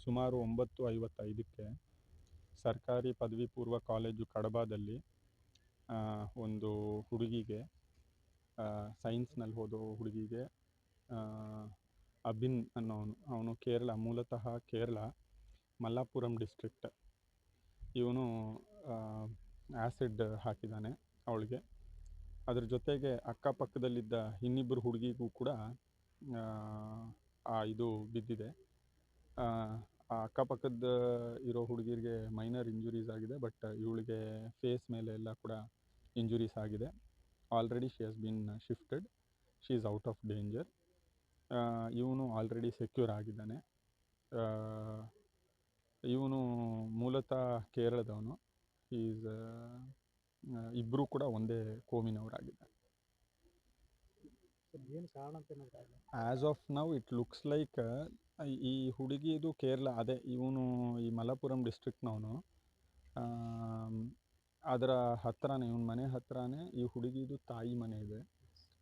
ಸುಮಾರು 9:55ಕ್ಕೆ ಸರ್ಕಾರಿ ಪದವಿ ಪೂರ್ವ ಕಾಲೇಜು ಕಡಬದಲ್ಲಿ ಒಂದು ಹುಡುಗಿಗೆ, ಸೈನ್ಸ್ನಲ್ಲಿ ಓದೋ ಹುಡುಗಿಗೆ, ಅಭಿನ್ ಅನ್ನೋನು, ಅವನು ಕೇರಳ, ಮೂಲತಃ ಕೇರಳ, ಮಲ್ಲಾಪುರಂ ಡಿಸ್ಟ್ರಿಕ್ಟ್. ಇವನು ಆ್ಯಸಿಡ್ ಹಾಕಿದ್ದಾನೆ ಅವಳಿಗೆ. ಅದ್ರ ಜೊತೆಗೆ ಅಕ್ಕಪಕ್ಕದಲ್ಲಿದ್ದ ಇನ್ನಿಬ್ಬರು ಹುಡುಗಿಗೂ ಕೂಡ ಇದು ಬಿದ್ದಿದೆ. ಆ ಅಕ್ಕಪಕ್ಕದ ಇರೋ ಹುಡುಗಿರಿಗೆ ಮೈನರ್ ಇಂಜುರೀಸ್ ಆಗಿದೆ, ಬಟ್ ಇವಳಿಗೆ ಫೇಸ್ ಮೇಲೆ ಎಲ್ಲ ಕೂಡ ಇಂಜುರೀಸ್ ಆಗಿದೆ. Already she has been shifted, she is out of danger. ಇವನು ಆಲ್ರೆಡಿ ಸೆಕ್ಯೂರ್ ಆಗಿದ್ದಾನೆ. ಇವನು ಮೂಲತಃ ಕೇರಳದವನು. ಈಸ್ ಇಬ್ಬರೂ ಕೂಡ ಒಂದೇ ಕೋಮಿನವರಾಗಿದ್ದಾರೆ. As of now it looks like ಈ ಹುಡುಗಿದು ಕೇರಳ, ಅದೇ ಇವನು ಈ ಮಲಪ್ಪುರಂ ಡಿಸ್ಟ್ರಿಕ್ಟ್ನವನು. ಅದರ ಹತ್ತಿರನೇ, ಇವನ ಮನೆ ಹತ್ತಿರನೇ ಈ ಹುಡುಗಿದು ತಾಯಿ ಮನೆ ಇದೆ.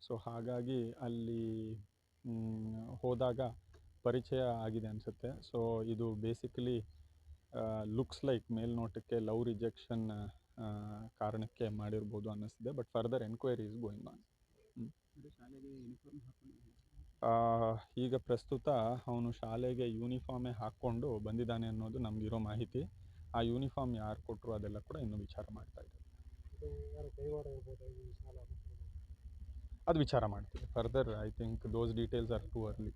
ಸೊ ಹಾಗಾಗಿ ಅಲ್ಲಿ ಹೋದಾಗ ಪರಿಚಯ ಆಗಿದೆ ಅನಿಸುತ್ತೆ. ಸೊ ಇದು ಬೇಸಿಕಲಿ ಲುಕ್ಸ್ ಲೈಕ್ ಮೇಲ್ನೋಟಕ್ಕೆ ಲವ್ ರಿಜೆಕ್ಷನ್ ಕಾರಣಕ್ಕೆ ಮಾಡಿರ್ಬೋದು ಅನ್ನಿಸ್ತಿದೆ. But further enquiry is going on. ಈಗ ಪ್ರಸ್ತುತ ಅವನು ಶಾಲೆಗೆ ಯೂನಿಫಾರ್ಮೇ ಹಾಕ್ಕೊಂಡು ಬಂದಿದ್ದಾನೆ ಅನ್ನೋದು ನಮಗಿರೋ ಮಾಹಿತಿ. ಆ ಯೂನಿಫಾರ್ಮ್ ಯಾರು ಕೊಟ್ಟರು ಅದೆಲ್ಲ ಕೂಡ ಇನ್ನೂ ವಿಚಾರ ಮಾಡ್ತಾ ಇದ್ದಾರೆ. ಅದು ವಿಚಾರ ಮಾಡ್ತೀವಿ further. I think those details are too early.